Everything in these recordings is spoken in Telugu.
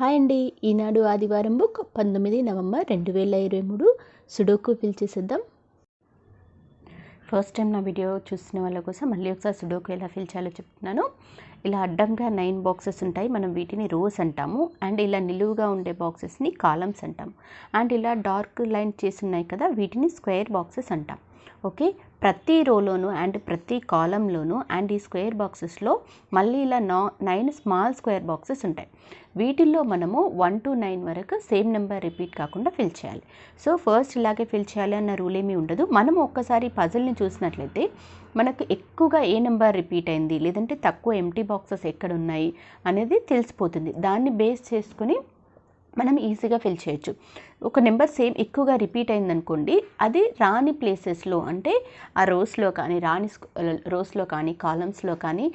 హాయ్ అండి. ఈనాడు ఆదివారం బుక్ 19 నవంబర్ 2023 సుడోకు ఫిల్ చేసేద్దాం. ఫస్ట్ టైం నా వీడియో చూసిన వాళ్ళ కోసం మళ్ళీ ఒకసారి సుడోకు ఎలా ఫిల్ చేయాలో చెప్తున్నాను. ఇలా అడ్డంగా 9 బాక్సెస్ ఉంటాయి. మనం వీటిని రోస్ అంటాము. అండ్ ఇలా నిలువుగా ఉండే బాక్సెస్ని కాలమ్స్ అంటాము. అండ్ ఇలా డార్క్ లైన్ చేసి ఉన్నాయి కదా, వీటిని స్క్వేర్ బాక్సెస్ అంటాం. ఓకే, ప్రతి రోలోను అండ్ ప్రతి కాలంలోను అండ్ ఈ స్క్వేర్ బాక్సెస్లో మళ్ళీ ఇలా 9 స్మాల్ స్క్వేర్ బాక్సెస్ ఉంటాయి. వీటిల్లో మనము 1 to 9 వరకు సేమ్ నెంబర్ రిపీట్ కాకుండా ఫిల్ చేయాలి. సో ఫస్ట్ ఇలాగే ఫిల్ చేయాలి అన్న రూల్ ఏమీ ఉండదు. మనం ఒక్కసారి పజిల్ని చూసినట్లయితే మనకు ఎక్కువగా ఏ నెంబర్ రిపీట్ అయింది, లేదంటే తక్కువ ఎంటీ బాక్సెస్ ఎక్కడ ఉన్నాయి అనేది తెలిసిపోతుంది. దాన్ని బేస్ చేసుకుని మనం ఈజీగా ఫిల్ చేయొచ్చు. ఒక నెంబర్ సేమ్ ఎక్కువగా రిపీట్ అయిందనుకోండి, అది రాని ప్లేసెస్లో అంటే ఆ రోస్లో కానీ రోస్లో కానీ కాలమ్స్లో కానీ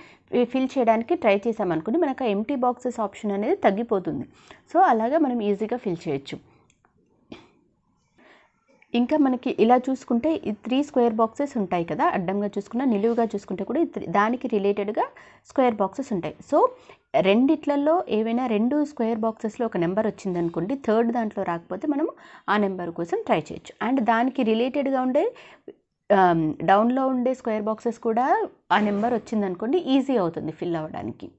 ఫిల్ చేయడానికి ట్రై చేసామనుకోండి, మనకు ఆ ఎంటీ బాక్సెస్ ఆప్షన్ అనేది తగ్గిపోతుంది. సో అలాగా మనం ఈజీగా ఫిల్ చేయొచ్చు. ఇంకా మనకి ఇలా చూసుకుంటే ఈ 3 స్క్వేర్ బాక్సెస్ ఉంటాయి కదా, అడ్డంగా చూసుకున్న నిలువుగా చూసుకుంటే కూడా దానికి రిలేటెడ్గా స్క్వేర్ బాక్సెస్ ఉంటాయి. సో రెండిట్లలో ఏవైనా 2 స్క్వేర్ బాక్సెస్లో ఒక నెంబర్ వచ్చిందనుకోండి, థర్డ్ దాంట్లో రాకపోతే మనం ఆ నెంబర్ కోసం ట్రై చేయొచ్చు. అండ్ దానికి రిలేటెడ్గా ఉండే డౌన్లో ఉండే స్క్వేర్ బాక్సెస్ కూడా ఆ నెంబర్ వచ్చిందనుకోండి, ఈజీ అవుతుంది ఫిల్ అవ్వడానికి.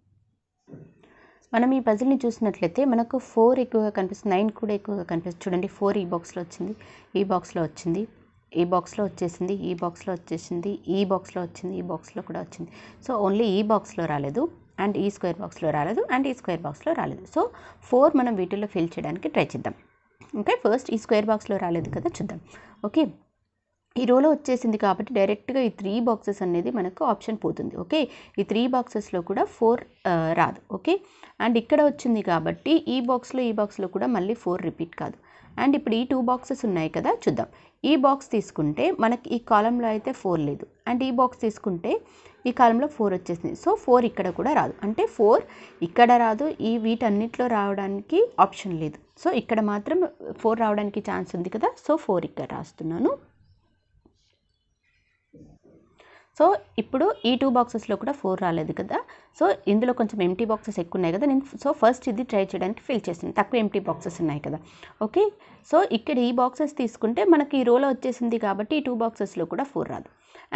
మనం ఈ పజిల్ని చూసినట్లయితే మనకు 4 ఎక్కువగా కనిపిస్తుంది, 9 కూడా ఎక్కువగా కనిపిస్తుంది. చూడండి, 4 ఈ బాక్స్లో వచ్చింది, ఈ బాక్స్లో వచ్చింది, ఈ బాక్స్లో వచ్చేసింది, ఈ బాక్స్లో వచ్చేసింది, ఈ బాక్స్లో వచ్చింది, ఈ బాక్స్లో కూడా వచ్చింది. సో ఓన్లీ ఈ బాక్స్లో రాలేదు, అండ్ ఈ స్క్వేర్ బాక్స్లో రాలేదు, అండ్ ఈ స్క్వేర్ బాక్స్లో రాలేదు. సో 4 మనం వీటిల్లో ఫిల్ చేయడానికి ట్రై చేద్దాం. ఓకే, ఫస్ట్ ఈ స్క్వేర్ బాక్స్లో రాలేదు కదా, చూద్దాం. ఓకే, ఈ రోలో వచ్చేసింది కాబట్టి డైరెక్ట్గా ఈ 3 బాక్సెస్ అనేది మనకు ఆప్షన్ పోతుంది. ఓకే, ఈ 3 బాక్సెస్లో కూడా 4 రాదు. ఓకే, అండ్ ఇక్కడ వచ్చింది కాబట్టి ఈ బాక్స్లో కూడా మళ్ళీ 4 రిపీట్ కాదు. అండ్ ఇప్పుడు ఈ 2 బాక్సెస్ ఉన్నాయి కదా, చూద్దాం. ఈ బాక్స్ తీసుకుంటే మనకి ఈ కాలంలో అయితే 4 లేదు, అండ్ ఈ బాక్స్ తీసుకుంటే ఈ కాలంలో 4 వచ్చేసింది. సో 4 ఇక్కడ కూడా రాదు, అంటే 4 ఇక్కడ రాదు, ఈ వీటన్నిటిలో రావడానికి ఆప్షన్ లేదు. సో ఇక్కడ మాత్రం 4 రావడానికి ఛాన్స్ ఉంది కదా, సో 4 ఇక్కడ రాస్తున్నాను. సో ఇప్పుడు ఈ 2 బాక్సెస్లో కూడా 4 రాలేదు కదా, సో ఇందులో కొంచెం ఎంటీ బాక్సెస్ ఎక్కువ ఉన్నాయి కదా, నేను సో ఫస్ట్ ఇది ట్రై చేయడానికి ఫిల్ చేస్తాను. తక్కువ ఎంటీ బాక్సెస్ ఉన్నాయి కదా. ఓకే, సో ఇక్కడ ఈ బాక్సెస్ తీసుకుంటే మనకి ఈ రోలో వచ్చేసింది కాబట్టి ఈ 2 బాక్సెస్లో కూడా 4 రాదు.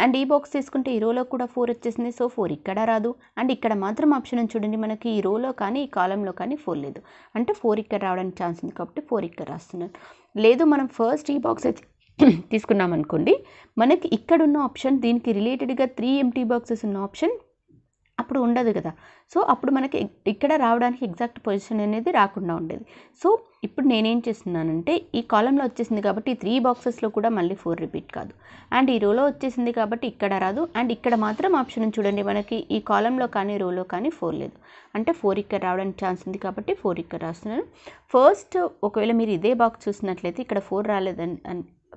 అండ్ ఈ బాక్స్ తీసుకుంటే ఈ రోలో కూడా 4 వచ్చేసింది, సో 4 ఇక్కడ రాదు. అండ్ ఇక్కడ మాత్రం ఆప్షన్ చూడండి, మనకి ఈ రోలో కానీ ఈ కాలంలో కానీ 4 లేదు, అంటే 4 ఇక్కడ రావడానికి ఛాన్స్ ఉంది కాబట్టి 4 ఇక్కడ రాస్తున్నాను. లేదు, మనం ఫస్ట్ ఈ బాక్స్ తీసుకున్నాం అనుకోండి, మనకి ఇక్కడున్న ఆప్షన్ దీనికి రిలేటెడ్గా 3 ఎంటీ బాక్సెస్ ఉన్న ఆప్షన్ అప్పుడు ఉండదు కదా. సో అప్పుడు మనకి ఇక్కడ రావడానికి ఎగ్జాక్ట్ పొజిషన్ అనేది రాకుండా ఉండేది. సో ఇప్పుడు నేనేం చేస్తున్నానంటే, ఈ కాలంలో వచ్చేసింది కాబట్టి ఈ 3 బాక్సెస్లో కూడా మళ్ళీ 4 రిపీట్ కాదు, అండ్ ఈ రోలో వచ్చేసింది కాబట్టి ఇక్కడ రాదు, అండ్ ఇక్కడ మాత్రం ఆప్షన్ చూడండి, మనకి ఈ కాలంలో కానీ రోలో కానీ 4 లేదు, అంటే 4 ఇక్కడ రావడానికి ఛాన్స్ ఉంది కాబట్టి 4 ఇక్కడ రాస్తున్నాను. ఫస్ట్ ఒకవేళ మీరు ఇదే బాక్స్ చూసినట్లయితే ఇక్కడ 4 రాలేదని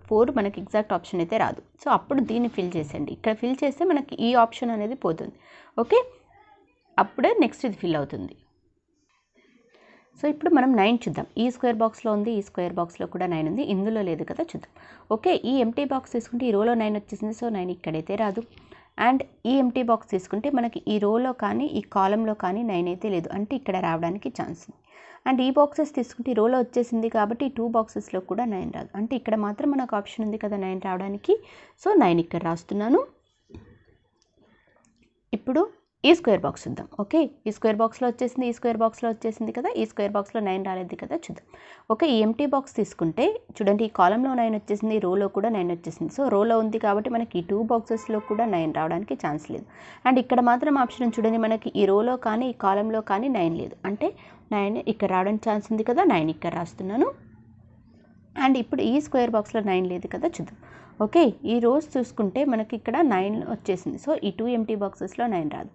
4 మనకి ఎగ్జాక్ట్ ఆప్షన్ అయితే రాదు. సో అప్పుడు దీన్ని ఫిల్ చేసేయండి. ఇక్కడ ఫిల్ చేస్తే మనకి ఈ ఆప్షన్ అనేది పోతుంది. ఓకే, అప్పుడే నెక్స్ట్ ఇది ఫిల్ అవుతుంది. సో ఇప్పుడు మనం 9 చూద్దాం. ఈ స్క్వేర్ బాక్స్లో ఉంది, ఈ స్క్వేర్ బాక్స్లో కూడా 9 ఉంది, ఇందులో లేదు కదా, చూద్దాం. ఓకే, ఈ ఎంటీ బాక్స్ తీసుకుంటే ఈ రోలో 9 వచ్చేసింది, సో 9 ఇక్కడైతే రాదు. అండ్ ఈ ఎంటీ బాక్స్ తీసుకుంటే మనకి ఈ రోలో కానీ ఈ కాలంలో కానీ 9 అయితే లేదు, అంటే ఇక్కడ రావడానికి ఛాన్స్ ఉంది. అండ్ ఈ బాక్సెస్ తీసుకుంటే ఈ రోలో వచ్చేసింది కాబట్టి ఈ 2 బాక్సెస్లో కూడా 9 రాదు, అంటే ఇక్కడ మాత్రం మనకు ఆప్షన్ ఉంది కదా 9 రావడానికి, సో 9 ఇక్కడ రాస్తున్నాను. ఇప్పుడు ఈ స్క్వేర్ బాక్స్ చూద్దాం. ఓకే, ఈ స్క్వేర్ బాక్స్లో వచ్చేసింది, ఈ స్క్వేర్ బాక్స్లో వచ్చేసింది కదా, ఈ స్క్వేర్ బాక్స్లో 9 రాలేదు కదా, చూద్దాం. ఓకే, ఈ ఎంటీ బాక్స్ తీసుకుంటే చూడండి, ఈ కాలంలో 9 వచ్చేసింది, ఈ రోలో కూడా 9 వచ్చేసింది. సో రోలో ఉంది కాబట్టి మనకి ఈ 2 బాక్సెస్లో కూడా 9 రావడానికి ఛాన్స్ లేదు. అండ్ ఇక్కడ మాత్రం ఆప్షన్ చూడండి, మనకి ఈ రోలో కానీ ఈ కాలంలో కానీ 9 లేదు, అంటే 9 ఇక్కడ రావడానికి ఛాన్స్ ఉంది కదా, 9 ఇక్కడ రాస్తున్నాను. అండ్ ఇప్పుడు ఈ స్క్వేర్ బాక్స్లో 9 లేదు కదా, చూద్దాం. ఓకే, ఈ రోస్ చూసుకుంటే మనకి ఇక్కడ 9 వచ్చేసింది, సో ఈ 2 ఎంటీ బాక్సెస్లో 9 రాదు.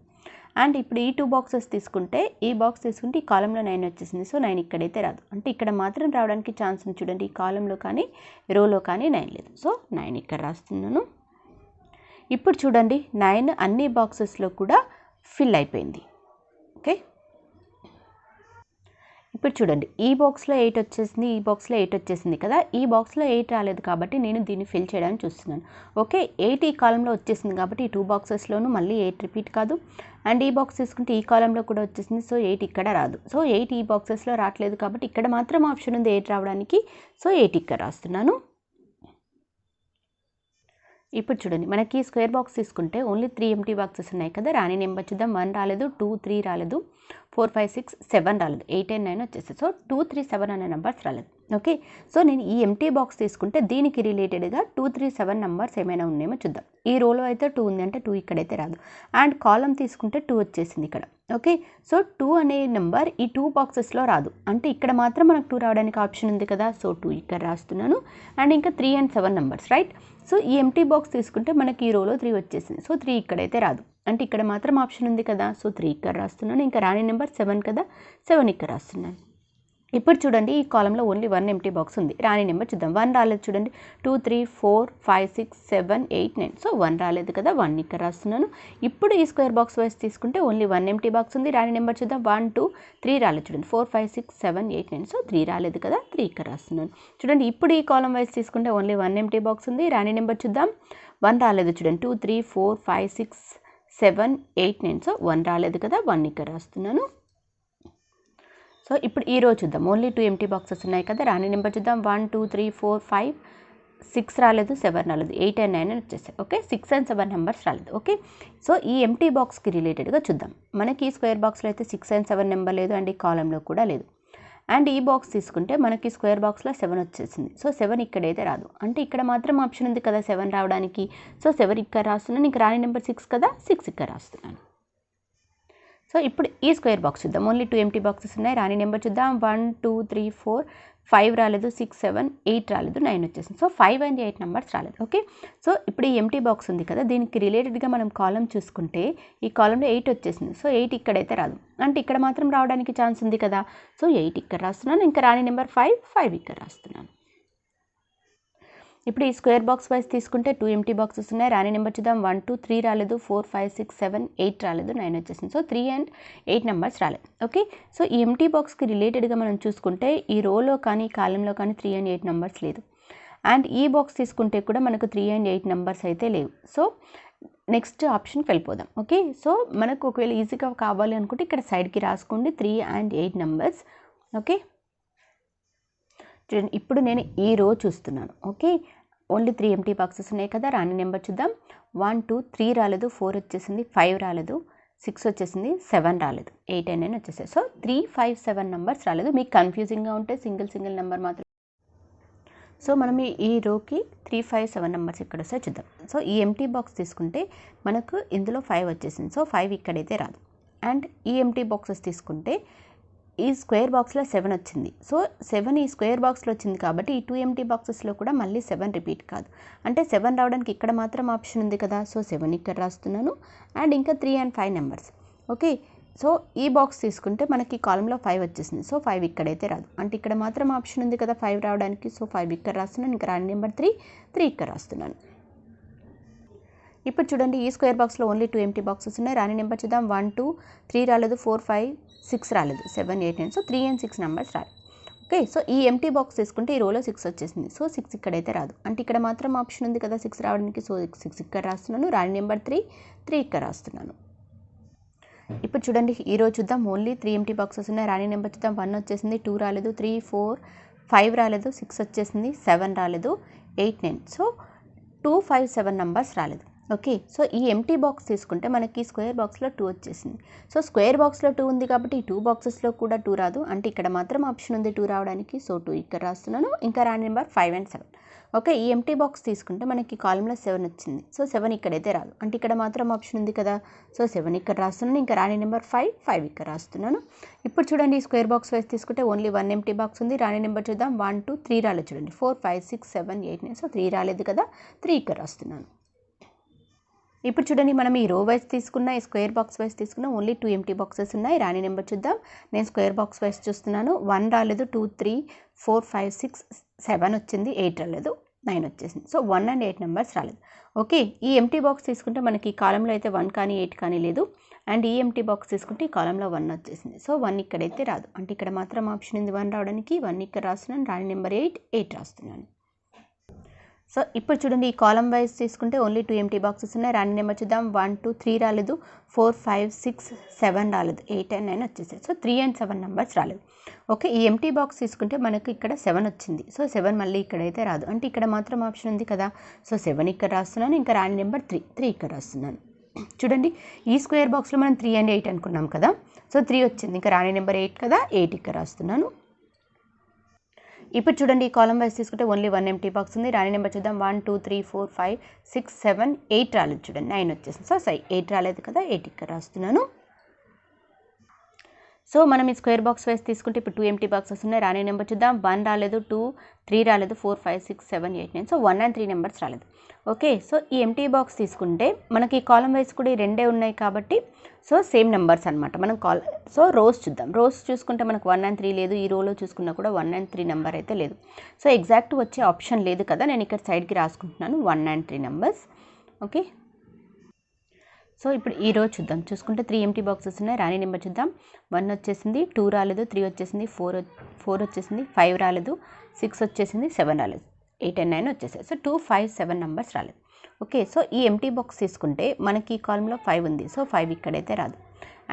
అండ్ ఇప్పుడు ఈ 2 బాక్సెస్ తీసుకుంటే ఈ బాక్స్ తీసుకుంటే ఈ కాలంలో 9 వచ్చేసింది, సో 9 ఇక్కడైతే రాదు, అంటే ఇక్కడ మాత్రం రావడానికి ఛాన్స్ ఉంది చూడండి, ఈ కాలంలో కానీ రోలో కానీ 9 లేదు, సో 9 ఇక్కడ రాస్తున్నాను. ఇప్పుడు చూడండి, 9 అన్ని బాక్సెస్లో కూడా ఫిల్ అయిపోయింది. ఓకే, ఇప్పుడు చూడండి, ఈ బాక్స్లో 8 వచ్చేసింది, ఈ బాక్స్లో 8 వచ్చేసింది కదా. ఈ బాక్స్లో 8 రాలేదు కాబట్టి నేను దీన్ని ఫిల్ చేయడానికి చూస్తున్నాను. ఓకే, 8 ఈ కాలంలో వచ్చేసింది కాబట్టి ఈ 2 బాక్సెస్లోనూ మళ్ళీ 8 రిపీట్ కాదు. అండ్ ఈ బాక్స్ తీసుకుంటే ఈ కాలంలో కూడా వచ్చేసింది, సో 8 ఇక్కడ రాదు. సో 8 ఈ బాక్సెస్లో రావట్లేదు కాబట్టి ఇక్కడ మాత్రం ఆప్షన్ ఉంది 8 రావడానికి, సో 8 ఇక్కడ రాస్తున్నాను. ఇప్పుడు చూడండి, మనకి స్క్వేర్ బాక్స్ తీసుకుంటే ఓన్లీ 3 ఎంటీ బాక్సెస్ ఉన్నాయి కదా. రాని నెంబర్ చూద్దాం. 1 రాలేదు, 2, 3 రాలేదు, 4, 5, 6, 7 రాలేదు, 8 and 9 వచ్చేసి. సో 2, 3, 7 అనే నెంబర్స్ రాలేదు. ఓకే, సో నేను ఈ ఎంటీ బాక్స్ తీసుకుంటే దీనికి రిలేటెడ్గా 2, 3, 7 నెంబర్స్ ఏమైనా ఉన్నాయేమో చూద్దాం. ఈ రోలో అయితే 2 ఉంది అంటే 2 ఇక్కడైతే రాదు. అండ్ కాలం తీసుకుంటే 2 వచ్చేసింది ఇక్కడ. ఓకే, సో 2 అనే నెంబర్ ఈ 2 బాక్సెస్లో రాదు, అంటే ఇక్కడ మాత్రం మనకు 2 రావడానికి ఆప్షన్ ఉంది కదా. సో 2 ఇక్కడ రాస్తున్నాను. అండ్ ఇంకా 3 and 7 నెంబర్స్, రైట్. సో ఈ ఎంటీ బాక్స్ తీసుకుంటే మనకి ఈ రోలో 3 వచ్చేసింది. సో 3 ఇక్కడైతే రాదు, అంటే ఇక్కడ మాత్రం ఆప్షన్ ఉంది కదా. సో 3 ఇక్కడ రాస్తున్నాను. ఇంకా రాని నెంబర్ 7 కదా, 7 ఇక్కడ రాస్తున్నాను. ఇప్పుడు చూడండి, ఈ కాలంలో ఓన్లీ 1 ఎంటీ బాక్స్ ఉంది. రాని నెంబర్ చూద్దాం. 1 రాలేదు చూడండి. 2, 3, 4, 5, 6, 7, 8, 9. సో 1 రాలేదు కదా, 1 ఇక్కడ రాస్తున్నాను. ఇప్పుడు ఈ స్క్వేర్ బాక్స్ వైస్ తీసుకుంటే ఓన్లీ 1 ఎంటీ బాక్స్ ఉంది. రాని నెంబర్ చూద్దాం. 1, 2, 3 రాలేదు చూడండి. 4, 5, 6, 7, 8, 9. సో 3 రాలేదు కదా, 3 ఇక్కడ రాస్తున్నాను. చూడండి, ఇప్పుడు ఈ కాలం వైస్ తీసుకుంటే ఓన్లీ 1 ఎంటీ బాక్స్ ఉంది. రాని నెంబర్ చూద్దాం. 1 రాలేదు చూడండి. 2, 3, 4, 5, 6, 7, 8, 9. సో 1 రాలేదు కదా, 1 ఇక్కడ రాస్తున్నాను. సో ఇప్పుడు ఈ రోజు చూద్దాం. ఓన్లీ 2 ఎంటీ బాక్సెస్ ఉన్నాయి కదా. రాని నెంబర్ చూద్దాం. 1, 2, 3, 4, 5, 6 రాలేదు, 7 రాలేదు, 8 and 9 వచ్చేసాయి. ఓకే, 6 and 7 నెంబర్స్ రాలేదు. ఓకే, సో ఈ ఎంటీ బాక్స్కి రిలేటెడ్గా చూద్దాం. మనకి ఈ స్క్వేర్ బాక్స్లో అయితే 6 and 7 నెంబర్ లేదు, అండ్ ఈ కాలంలో కూడా లేదు. అండ్ ఈ బాక్స్ తీసుకుంటే మనకి స్క్వేర్ బాక్స్లో 7 వచ్చేసింది. సో 7 ఇక్కడైతే రాదు, అంటే ఇక్కడ మాత్రం ఆప్షన్ ఉంది కదా 7 రావడానికి. సో 7 ఇక్కడ రాస్తున్నాను. ఇంకా రాని నెంబర్ 6 కదా, 6 ఇక్కడ రాస్తున్నాను. సో ఇప్పుడు ఈ స్క్వేర్ బాక్స్ చూద్దాం. ఓన్లీ 2 ఎంటీ బాక్సెస్ ఉన్నాయి. రాని నెంబర్ చూద్దాం. 1, 2, 3, 4, 5 రాలేదు, 6, 7, 8 రాలేదు, 9 వచ్చేసింది. సో 5 and 8 నెంబర్స్ రాలేదు. ఓకే, సో ఇప్పుడు ఈ ఎంటీ బాక్స్ ఉంది కదా, దీనికి రిలేటెడ్గా మనం కాలం చూసుకుంటే ఈ కాలంలో 8 వచ్చేసింది. సో 8 ఇక్కడైతే రాదు, అంటే ఇక్కడ మాత్రం రావడానికి ఛాన్స్ ఉంది కదా. సో 8 ఇక్కడ రాస్తున్నాను. ఇంకా రాని నెంబర్ 5 ఇక్కడ రాస్తున్నాను. ఇప్పుడు ఈ స్క్వేర్ బాక్స్ వైస్ తీసుకుంటే 2 ఎంటీ బాక్సెస్ ఉన్నాయి. రాని నెంబర్ చూద్దాం. 1, 2, 3 రాలేదు, 4, 5, 6, 7, 8 రాలేదు, 9 వచ్చేసింది. సో 3 and 8 నెంబర్స్ రాలేదు. ఓకే, సో ఈ ఎంటీ బాక్స్కి రిలేటెడ్గా మనం చూసుకుంటే ఈ రోలో కానీ ఈ కాలంలో కానీ 3 and 8 నెంబర్స్ లేదు. అండ్ ఈ బాక్స్ తీసుకుంటే కూడా మనకు 3 and 8 నెంబర్స్ అయితే లేవు. సో నెక్స్ట్ ఆప్షన్కి వెళ్ళిపోదాం. ఓకే, సో మనకు ఒకవేళ ఈజీగా కావాలి అనుకుంటే ఇక్కడ సైడ్కి రాసుకోండి 3 and 8 నెంబర్స్. ఓకే, చూడండి, ఇప్పుడు నేను ఈ రో చూస్తున్నాను. ఓకే, ఓన్లీ 3 ఎంటీ బాక్సెస్ ఉన్నాయి కదా. రాని నెంబర్ చూద్దాం. 1, 2, 3 రాలేదు, 4 వచ్చేసింది, 5 రాలేదు, 6 వచ్చేసింది, 7 రాలేదు, 8 and 9 వచ్చేసాయి. సో 3, 5, 7 నెంబర్స్ రాలేదు. మీకు కన్ఫ్యూజింగ్గా ఉంటే సింగిల్ నెంబర్ మాత్రం. సో మనం ఈ రోకి 3, 5, 7 నెంబర్స్ ఇక్కడ వస్తాయి చూద్దాం. సో ఈ ఎంటీ బాక్స్ తీసుకుంటే మనకు ఇందులో 5 వచ్చేసింది. సో 5 ఇక్కడైతే రాదు. అండ్ ఈ ఎంటీ బాక్సెస్ తీసుకుంటే ఈ స్క్వేర్ బాక్స్లో 7 వచ్చింది. సో 7 ఈ స్క్వేర్ బాక్స్లో వచ్చింది కాబట్టి ఈ 2 ఎంటీ బాక్సెస్లో కూడా మళ్ళీ 7 రిపీట్ కాదు, అంటే 7 రావడానికి ఇక్కడ మాత్రం ఆప్షన్ ఉంది కదా. సో 7 ఇక్కడ రాస్తున్నాను. అండ్ ఇంకా 3 and 5 నెంబర్స్. ఓకే, సో ఈ బాక్స్ తీసుకుంటే మనకి కాలంలో 5 వచ్చేసింది. సో 5 ఇక్కడైతే రాదు, అంటే ఇక్కడ మాత్రం ఆప్షన్ ఉంది కదా 5 రావడానికి. సో 5 ఇక్కడ రాస్తున్నాను. ఇంకా రాని నెంబర్ 3 ఇక్కడ రాస్తున్నాను. ఇప్పుడు చూడండి, ఈ స్క్వేర్ బాక్స్లో ఓన్లీ 2 ఎంటీ బాక్సెస్ ఉన్నాయి. రాని నెంబర్ చూద్దాం. 1, 2, 3 రాలేదు, 4, 5, 6 రాలేదు, 7, 8, 9. సో 3 and 6 నెంబర్స్ రాలేదు. ఓకే, సో ఈ ఎంటీ బాక్స్ తీసుకుంటే ఈ రోలో 6 వచ్చేసింది. సో 6 ఇక్కడైతే రాదు, అంటే ఇక్కడ మాత్రం ఆప్షన్ ఉంది కదా 6 రావడానికి. సో 6 ఇక్కడ రాస్తున్నాను. రాని నెంబర్ 3 ఇక్కడ రాస్తున్నాను. ఇప్పుడు చూడండి, ఈ రోజు చూద్దాం. ఓన్లీ 3 ఎంటీ బాక్సెస్ ఉన్నాయి. రాని నెంబర్ చూద్దాం. 1 వచ్చేసింది, 2 రాలేదు, 3, 4, 5 రాలేదు, 6 వచ్చేసింది, 7 రాలేదు, 8, 9. సో 2, 5, 7 నెంబర్స్ రాలేదు. ఓకే, సో ఈ ఎంటీ బాక్స్ తీసుకుంటే మనకి స్క్వేర్ బాక్స్లో 2 వచ్చేసింది. సో స్క్వేర్ బాక్స్లో 2 ఉంది కాబట్టి ఈ 2 బాక్సెస్లో కూడా 2 రాదు, అంటే ఇక్కడ మాత్రం ఆప్షన్ ఉంది 2 రావడానికి. సో 2 ఇక్కడ రాస్తున్నాను. ఇంకా రాని నెంబర్ 5 and 7. ఓకే, ఈ ఎంటీ బాక్స్ తీసుకుంటే మనకి కాలంలో 7 వచ్చింది. సో 7 ఇక్కడైతే రాదు, అంటే ఇక్కడ మాత్రం ఆప్షన్ ఉంది కదా. సో 7 ఇక్కడ రాస్తున్నాను. ఇంకా రాని నెంబర్ 5 ఇక్కడ రాస్తున్నాను. ఇప్పుడు చూడండి, ఈ స్క్వేర్ బాక్స్ వైస్ తీసుకుంటే ఓన్లీ 1 ఎంటీ బాక్స్ ఉంది. రాని నెంబర్ చూద్దాం. 1, 2, 3 రాలేదు చూడండి. 4, 5, 6, 7, 8, 9. సో 3 రాలేదు కదా, 3 ఇక్కడ రాస్తున్నాను. ఇప్పుడు చూడండి, మనం ఈ రో వైస్ తీసుకున్న ఈ స్క్వేర్ బాక్స్ వైస్ తీసుకున్న ఓన్లీ 2 ఎంటీ బాక్సెస్ ఉన్నాయి. రాని నెంబర్ చూద్దాం. నేను స్క్వేర్ బాక్స్ వైస్ చూస్తున్నాను. 1 రాలేదు, 2, 3, 4, 5, 6, 7 వచ్చింది, 8 రాలేదు, 9 వచ్చేసింది. సో 1 and 8 నెంబర్స్ రాలేదు. ఓకే, ఈ ఎంటీ బాక్స్ తీసుకుంటే మనకి ఈ కాలంలో అయితే 1 కానీ 8 కానీ లేదు. అండ్ ఈ ఎంటీ బాక్స్ తీసుకుంటే ఈ కాలంలో 1 వచ్చేసింది. సో 1 ఇక్కడైతే రాదు. అంటే ఇక్కడ మాత్రం ఆప్షన్ ఉంది 1 రావడానికి. 1 ఇక్కడ రాస్తున్నాను, రాని నెంబర్ 8 రాస్తున్నాను. సో ఇప్పుడు చూడండి, ఈ కాలం వైజ్ తీసుకుంటే ఓన్లీ 2 ఎంటీ బాక్సెస్ ఉన్నాయి. రాని నెంబర్ చూద్దాం. 1 2 3 రాలేదు, 4 5 6 7 రాలేదు, 8 and 9 వచ్చేసాయి. సో 3 and 7 నెంబర్స్ రాలేదు. ఓకే, ఈ ఎంటీ బాక్స్ తీసుకుంటే మనకు ఇక్కడ 7 వచ్చింది. సో 7 మళ్ళీ ఇక్కడైతే రాదు. అంటే ఇక్కడ మాత్రం ఆప్షన్ ఉంది కదా. సో 7 ఇక్కడ రాస్తున్నాను, ఇంకా రాని నెంబర్ 3 ఇక్కడ రాస్తున్నాను. చూడండి, ఈ స్క్వేర్ బాక్స్లో మనం 3 and 8 అనుకున్నాం కదా. సో 3 వచ్చింది, ఇంకా రాని నెంబర్ 8 కదా, 8 ఇక్కడ రాస్తున్నాను. ఇప్పుడు చూడండి, ఈ కాలం వైజ్ తీసుకుంటే ఓన్లీ 1 ఎంటీ బాక్స్ ఉంది. రాని నెంబర్ చూద్దాం. 1 2 3 4 5 6 7 8 రాలేదు. చూడండి 9 వచ్చేసింది. సో 8 రాలేదు కదా, 8 ఇక్కడ రాస్తున్నాను. సో మనం ఈ స్క్వేర్ బాక్స్ వైజ్ తీసుకుంటే ఇప్పుడు 2 ఎంటీ బాక్సెస్ ఉన్నాయి. రాని నెంబర్ చూద్దాం. 1 రాలేదు, 2 3 రాలేదు, 4 5 6 7 8 9. సో 1 and 3 నెంబర్స్ రాలేదు. ఓకే, సో ఈ ఎంటీ బాక్స్ తీసుకుంటే మనకి ఈ కాలం వైజ్ కూడా ఈ రెండే ఉన్నాయి కాబట్టి సో సేమ్ నెంబర్స్ అనమాట. మనం సో రోస్ చూద్దాం. రోస్ చూసుకుంటే మనకు 1 and 3 లేదు. ఈ రోలో చూసుకున్నా కూడా 1 and 3 నెంబర్ అయితే లేదు. సో ఎగ్జాక్ట్ వచ్చే ఆప్షన్ లేదు కదా, నేను ఇక్కడ సైడ్కి రాసుకుంటున్నాను 1 and 3 నెంబర్స్. ఓకే, సో ఇప్పుడు ఈ రో చూద్దాం. చూసుకుంటే 3 ఎంటీ బాక్సెస్ ఉన్నాయి. రాని నెంబర్ చూద్దాం. 1 వచ్చేసింది, 2 రాలేదు, 3 వచ్చేసింది, 4 వచ్చేసింది, 5 రాలేదు, 6 వచ్చేసింది, 7 రాలేదు, 8 and 9 వచ్చేసాయి. సో 2 5 7 నెంబర్స్ రాలేదు. ఓకే, సో ఈ ఎంటీ బాక్స్ తీసుకుంటే మనకి ఈ కాలంలో 5 ఉంది. సో 5 ఇక్కడైతే రాదు.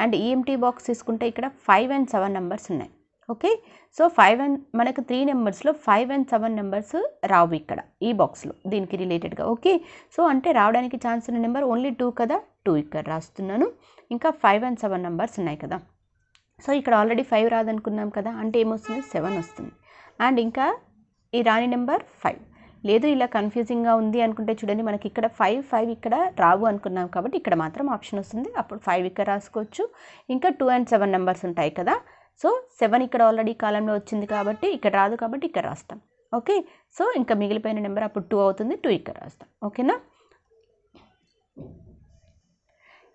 అండ్ ఈ ఎంటీ బాక్స్ తీసుకుంటే ఇక్కడ 5 and 7 నెంబర్స్ ఉన్నాయి. ఓకే, సో 5 and మనకు 3 నెంబర్స్లో 5 and 7 నెంబర్స్ రావు ఇక్కడ ఈ బాక్స్లో దీనికి రిలేటెడ్గా. ఓకే, సో అంటే రావడానికి ఛాన్స్ ఉన్న నెంబర్ ఓన్లీ 2 కదా, 2 ఇక్కడ రాస్తున్నాను. ఇంకా 5 and 7 నెంబర్స్ ఉన్నాయి కదా. సో ఇక్కడ ఆల్రెడీ 5 రాదనుకున్నాం కదా, అంటే ఏమొస్తుంది 7 వస్తుంది. అండ్ ఇంకా ఈ రాని నెంబర్ 5 లేదు. ఇలా కన్ఫ్యూజింగ్గా ఉంది అనుకుంటే చూడండి, మనకి ఇక్కడ 5 ఇక్కడ రావు అనుకున్నాం కాబట్టి ఇక్కడ మాత్రం ఆప్షన్ వస్తుంది. అప్పుడు 5 ఇక్కడ రాసుకోవచ్చు. ఇంకా 2 and 7 నెంబర్స్ ఉంటాయి కదా. సో 7 ఇక్కడ ఆల్రెడీ కాలంలో వచ్చింది కాబట్టి ఇక్కడ రాదు కాబట్టి ఇక్కడ రాస్తాం. ఓకే, సో ఇంకా మిగిలిపోయిన నెంబర్ అప్పుడు 2 అవుతుంది, 2 ఇక్కడ రాస్తాం. ఓకేనా.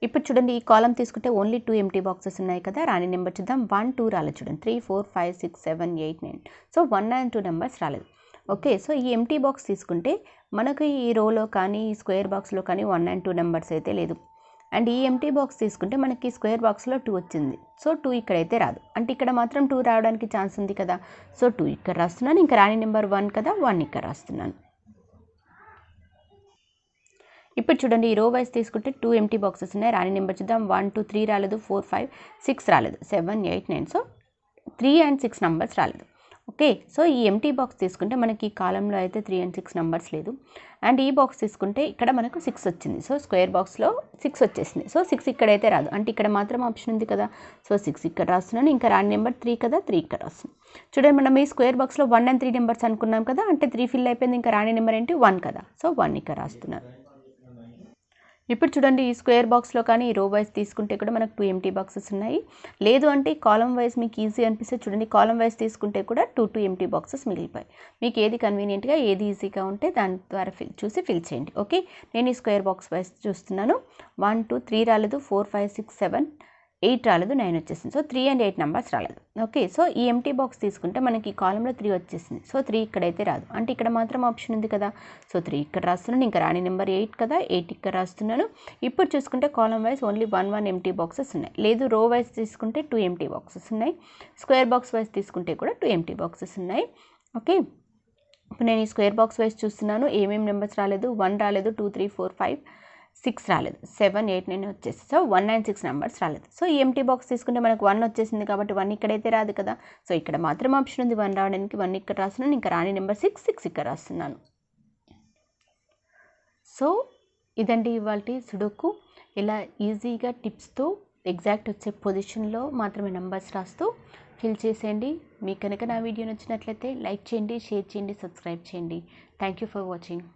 ఇప్పుడు చూడండి, ఈ కాలం తీసుకుంటే ఓన్లీ 2 ఎంటీ బాక్సెస్ ఉన్నాయి కదా. రాని నెంబర్ చూద్దాం. 1 2 రాలేదు. చూడండి 3 4 5 6 7 8 9. సో 1 and 2 నెంబర్స్ రాలేదు. ఓకే, సో ఈ ఎంటీ బాక్స్ తీసుకుంటే మనకు ఈ రోలో కానీ ఈ స్క్వేర్ బాక్స్లో కానీ 1 and 2 నెంబర్స్ అయితే లేదు. అండ్ ఈ ఎంటీ బాక్స్ తీసుకుంటే మనకి స్క్వేర్ బాక్స్లో 2 వచ్చింది. సో 2 ఇక్కడైతే రాదు. అంటే ఇక్కడ మాత్రం 2 రావడానికి ఛాన్స్ ఉంది కదా. సో 2 ఇక్కడ రాస్తున్నాను. ఇంకా రాని నెంబర్ 1 కదా, 1 ఇక్కడ రాస్తున్నాను. ఇప్పుడు చూడండి, ఈ రో వైజ్ తీసుకుంటే 2 ఎంటీ బాక్సెస్ ఉన్నాయి. రాని నెంబర్ చూద్దాం. 1 2 3 రాలేదు, 4 5 6 రాలేదు, 7 8 9. సో 3 and 6 నెంబర్స్ రాలేదు. ఓకే, సో ఈ ఎంటీ బాక్స్ తీసుకుంటే మనకి ఈ కాలంలో అయితే 3 and 6 నెంబర్స్ లేదు. అండ్ ఈ బాక్స్ తీసుకుంటే ఇక్కడ మనకు 6 వచ్చింది. సో స్క్వేర్ బాక్స్లో 6 వచ్చేసింది. సో 6 ఇక్కడైతే రాదు. అంటే ఇక్కడ మాత్రం ఆప్షన్ ఉంది కదా. సో 6 ఇక్కడ రాస్తున్నాను. ఇంకా రాని నెంబర్ 3 కదా, 3 ఇక్కడ రాస్తున్నాను. చూడండి, మనం ఈ స్క్వేర్ బాక్స్లో 1 and 3 నెంబర్స్ అనుకున్నాం కదా. అంటే 3 ఫిల్ అయిపోయింది. ఇంకా రాని నెంబర్ ఏంటి 1 కదా. సో 1 ఇక్కడ రాస్తున్నాను. ఇప్పుడు చూడండి, ఈ స్క్వేర్ బాక్స్లో కానీ ఈ రో వైజ్ తీసుకుంటే కూడా మనకు 2 ఎంటీ బాక్సెస్ ఉన్నాయి. లేదు అంటే కాలం వైజ్ మీకు ఈజీ అనిపిస్తే చూడండి, కాలం వైజ్ తీసుకుంటే కూడా 2 ఎంటీ బాక్సెస్ మిగిలిపోయి మీకు ఏది కన్వీనియంట్గా ఏది ఈజీగా ఉంటే దాని ద్వారా ఫిల్ చేయండి. ఓకే, నేను ఈ స్క్వేర్ బాక్స్ వైజ్ చూస్తున్నాను. 1 2 3 రాలేదు, 4 5 6 7 8 రాలేదు, 9 వచ్చేసింది. సో 3 and 8 నెంబర్స్ రాలేదు. ఓకే, సో ఈ ఎంటీ బాక్స్ తీసుకుంటే మనకి ఈ కాలంలో 3 వచ్చేసింది. సో 3 ఇక్కడైతే రాదు. అంటే ఇక్కడ మాత్రం ఆప్షన్ ఉంది కదా. సో 3 ఇక్కడ రాస్తున్నాను. ఇంకా రాని నెంబర్ 8 కదా, 8 ఇక్కడ రాస్తున్నాను. ఇప్పుడు చూసుకుంటే కాలం వైజ్ ఓన్లీ 1 ఎంటీ బాక్సెస్ ఉన్నాయి. లేదు, రో వైజ్ తీసుకుంటే 2 ఎంటీ బాక్సెస్ ఉన్నాయి. స్క్వేర్ బాక్స్ వైజ్ తీసుకుంటే కూడా 2 ఎంటీ బాక్సెస్ ఉన్నాయి. ఓకే, ఇప్పుడు నేను ఈ స్క్వేర్ బాక్స్ వైజ్ చూస్తున్నాను. ఏమేమి నెంబర్స్ రాలేదు. 1 రాలేదు, 2 3 4 5 6 రాలేదు, 7 8 9 వచ్చేసి. సో 1 and 6 నెంబర్స్ రాలేదు. సో ఈ ఎంటీ బాక్స్ తీసుకుంటే మనకు 1 వచ్చేసింది కాబట్టి 1 ఇక్కడైతే రాదు కదా. సో ఇక్కడ మాత్రం ఆప్షన్ ఉంది 1 రావడానికి. 1 ఇక్కడ రాస్తున్నాను. ఇంకా రాని నెంబర్ 6 ఇక్కడ రాస్తున్నాను. సో ఇదండి ఇవాల్టి సుడోకు. ఇలా ఈజీగా టిప్స్తో ఎగ్జాక్ట్ వచ్చే పొజిషన్లో మాత్రమే నెంబర్స్ రాస్తూ ఫిల్ చేసేయండి. మీకు కనుక నా వీడియో నచ్చినట్లయితే లైక్ చేయండి, షేర్ చేయండి, సబ్స్క్రైబ్ చేయండి. Thank you for watching.